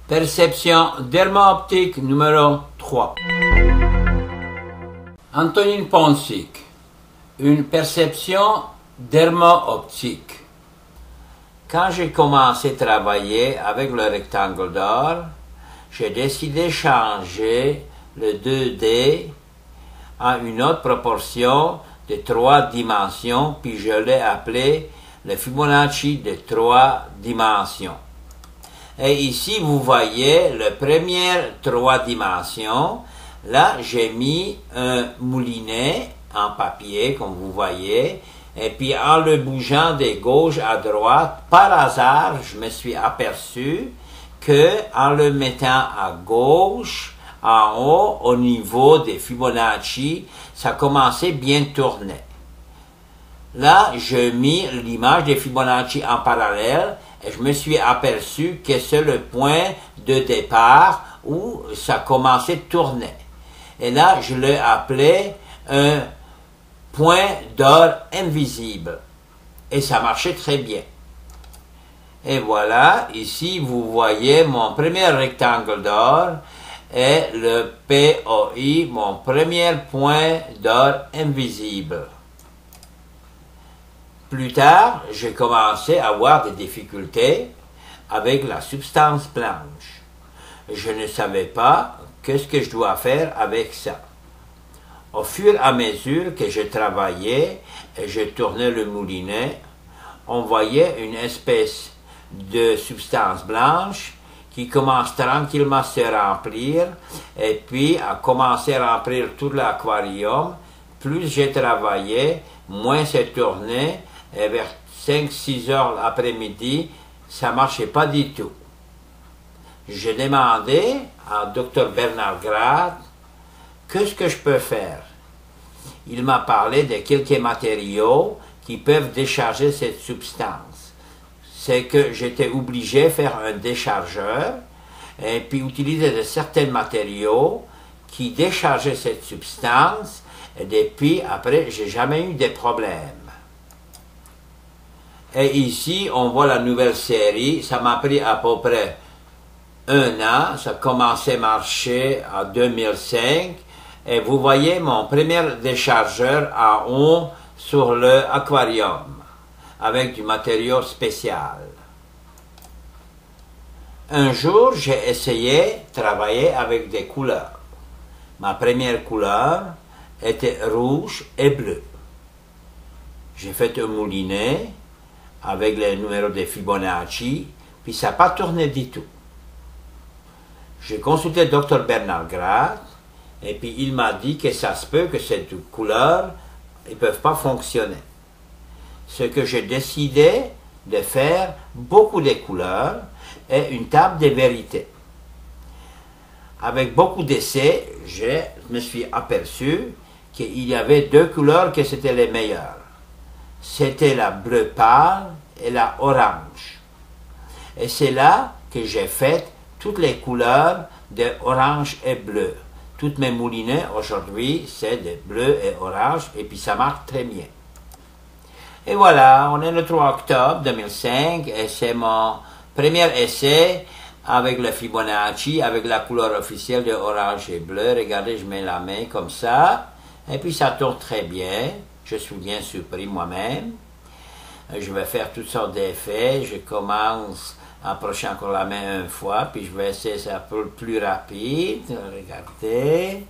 Perception dermo-optique numéro 3. Antonin Ponsik. Une perception dermo-optique. Quand j'ai commencé à travailler avec le rectangle d'or, j'ai décidé de changer le 2D à une autre proportion de 3 dimensions, puis je l'ai appelé le Fibonacci de 3 dimensions. Et ici, vous voyez le premier 3 dimensions. Là, j'ai mis un moulinet en papier, comme vous voyez, et puis en le bougeant de gauche à droite, par hasard, je me suis aperçu que en le mettant à gauche, en haut, au niveau des Fibonacci, ça commençait bien tourner. Là, j'ai mis l'image des Fibonacci en parallèle et je me suis aperçu que c'est le point de départ où ça commençait à tourner. Et là, je l'ai appelé un point d'or invisible. Et ça marchait très bien. Et voilà, ici, vous voyez mon premier rectangle d'or et le POI, mon premier point d'or invisible. Plus tard, j'ai commencé à avoir des difficultés avec la substance blanche. Je ne savais pas qu'est-ce que je dois faire avec ça. Au fur et à mesure que je travaillais et je tournais le moulinet, on voyait une espèce de substance blanche qui commence tranquillement à se remplir et puis a commencé à remplir tout l'aquarium. Plus j'ai travaillé, moins c'est tourné. Et vers 5-6 heures l'après-midi, ça ne marchait pas du tout. J'ai demandé à Dr Bernard Grad qu'est-ce que je peux faire. Il m'a parlé de quelques matériaux qui peuvent décharger cette substance. C'est que j'étais obligé de faire un déchargeur et puis utiliser de certains matériaux qui déchargeaient cette substance et depuis, après, j'ai jamais eu de problème. Et ici, on voit la nouvelle série. Ça m'a pris à peu près 1 an. Ça a commencé à marcher en 2005. Et vous voyez mon premier déchargeur en haut sur l'aquarium avec du matériau spécial. Un jour, j'ai essayé de travailler avec des couleurs. Ma première couleur était rouge et bleu. J'ai fait un moulinet avec les numéros de Fibonacci, puis ça n'a pas tourné du tout. J'ai consulté le Dr Bernard Grad, et puis il m'a dit que ça se peut que cette couleur, ils ne peuvent pas fonctionner. Ce que j'ai décidé de faire, beaucoup de couleurs, et une table de vérité. Avec beaucoup d'essais, je me suis aperçu qu'il y avait 2 couleurs qui étaient les meilleures. C'était la bleu pâle et la orange. Et c'est là que j'ai fait toutes les couleurs de orange et bleu. Toutes mes moulinets aujourd'hui, c'est de bleu et orange, et puis ça marche très bien. Et voilà, on est le 3 octobre 2005, et c'est mon premier essai avec le Fibonacci, avec la couleur officielle de orange et bleu. Regardez, je mets la main comme ça, et puis ça tourne très bien. Je suis bien surpris moi-même. Je vais faire toutes sortes d'effets. Je commence à approcher encore la main 1 fois, puis je vais essayer ça un peu plus rapide. Regardez.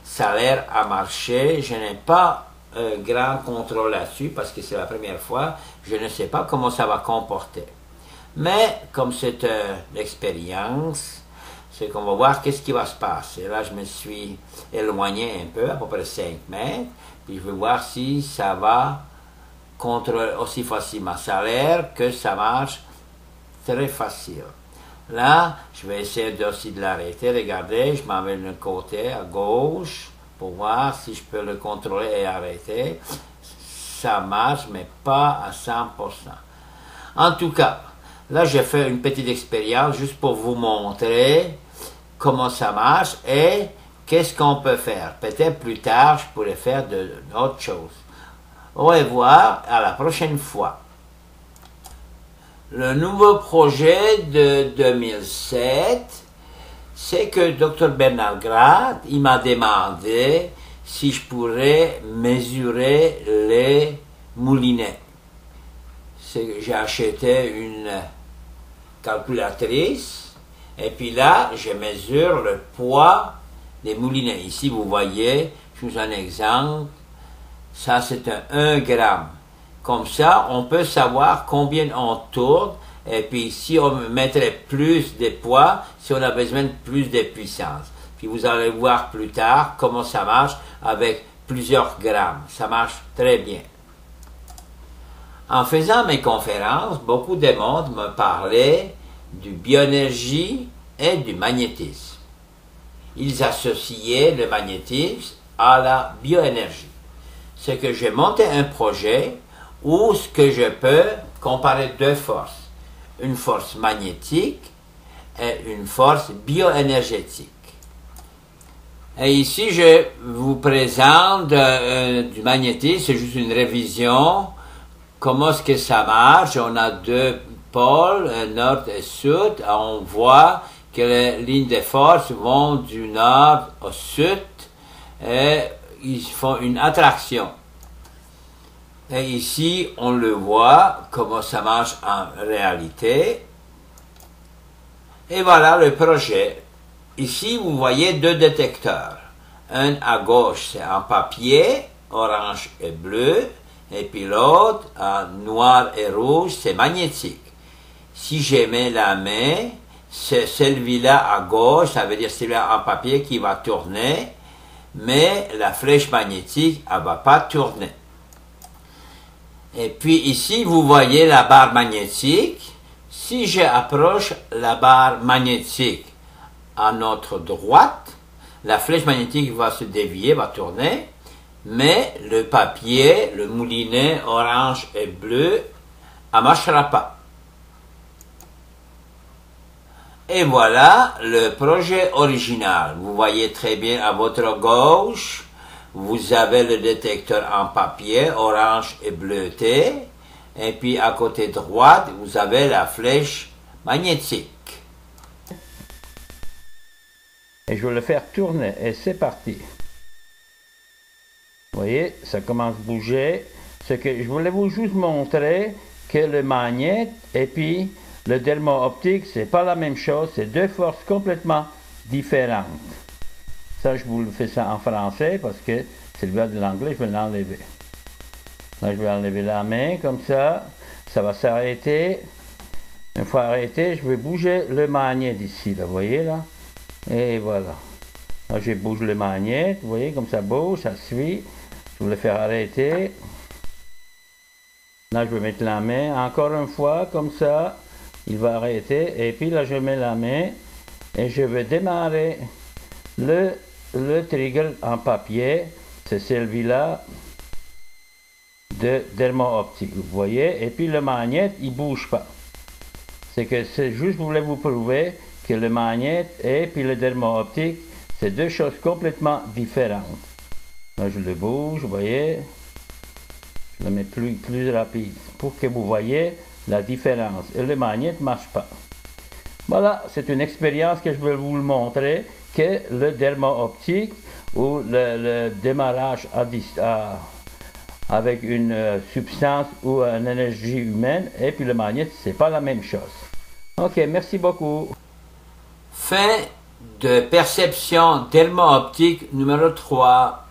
Ça a l'air à marcher. Je n'ai pas un grand contrôle là-dessus parce que c'est la première fois. Je ne sais pas comment ça va comporter. Mais comme c'est l'expérience, c'est qu'on va voir qu'est-ce qui va se passer. Là, je me suis éloigné un peu, à peu près 5 mètres. Puis je vais voir si ça va contrôler aussi facilement. Ça a l'air que ça marche très facile. Là, je vais essayer aussi de l'arrêter. Regardez, je m'en vais de côté, à gauche, pour voir si je peux le contrôler et arrêter. Ça marche, mais pas à 100%. En tout cas, là, j'ai fait une petite expérience juste pour vous montrer comment ça marche et qu'est-ce qu'on peut faire. Peut-être plus tard, je pourrais faire d'autres choses. Au revoir, à la prochaine fois. Le nouveau projet de 2007, c'est que Dr Bernard Grad, il m'a demandé si je pourrais mesurer les moulinets. J'ai acheté une calculatrice et puis là, je mesure le poids des moulinets. Ici, vous voyez, je vous un exemple, ça c'est un 1 gramme. Comme ça, on peut savoir combien on tourne et puis si on mettrait plus de poids, si on a besoin de plus de puissance. Puis vous allez voir plus tard comment ça marche avec plusieurs grammes. Ça marche très bien. En faisant mes conférences, beaucoup de monde me parlait du bioénergie et du magnétisme. Ils associaient le magnétisme à la bioénergie. C'est que j'ai monté un projet où ce que je peux comparer deux forces. Une force magnétique et une force bioénergétique. Et ici, je vous présente du magnétisme, c'est juste une révision. Comment est-ce que ça marche? On a deux pôles, nord et sud. On voit que les lignes de force vont du nord au sud et ils font une attraction. Et ici, on le voit, comment ça marche en réalité. Et voilà le projet. Ici, vous voyez deux détecteurs. Un à gauche, c'est en papier, orange et bleu. Et puis l'autre, en noir et rouge, c'est magnétique. Si je mets la main, c'est celui-là à gauche, ça veut dire celui-là en papier qui va tourner. Mais la flèche magnétique, elle ne va pas tourner. Et puis ici, vous voyez la barre magnétique. Si j'approche la barre magnétique à notre droite, la flèche magnétique va se dévier, va tourner, mais le papier, le moulinet orange et bleu, ne marchera pas. Et voilà le projet original. Vous voyez très bien à votre gauche, vous avez le détecteur en papier, orange et bleuté. Et puis à côté droite, vous avez la flèche magnétique. Et je vais le faire tourner. Et c'est parti. Vous voyez, ça commence à bouger. Ce que je voulais vous juste montrer que le magnéte et puis le dermo-optique, c'est pas la même chose. C'est deux forces complètement différentes. Ça, je vous le fais ça en français parce que c'est le de l'anglais, je vais l'enlever. Là, je vais enlever la main comme ça. Ça va s'arrêter. Une fois arrêté, je vais bouger le magnéte ici, là, vous voyez là. Et voilà. Là, je bouge le magnéte, vous voyez, comme ça bouge, ça suit. Je vais le faire arrêter. Là, je vais mettre la main encore une fois, comme ça. Il va arrêter. Et puis là, je mets la main et je vais démarrer le trigger en papier. C'est celui-là de dermo-optique, vous voyez. Et puis le magnéte, il ne bouge pas. C'est que c'est juste, je voulais vous prouver que le magnéte et puis le dermo-optique, c'est deux choses complètement différentes. Là, je le bouge, vous voyez. Je le mets plus rapide pour que vous voyez la différence. Et le magnéte ne marche pas. Voilà, c'est une expérience que je vais vous montrer, que le dermo-optique ou le démarrage avec une substance ou une énergie humaine et puis le magnéte, c'est pas la même chose. Ok, merci beaucoup. Fin de perception dermo-optique numéro 3.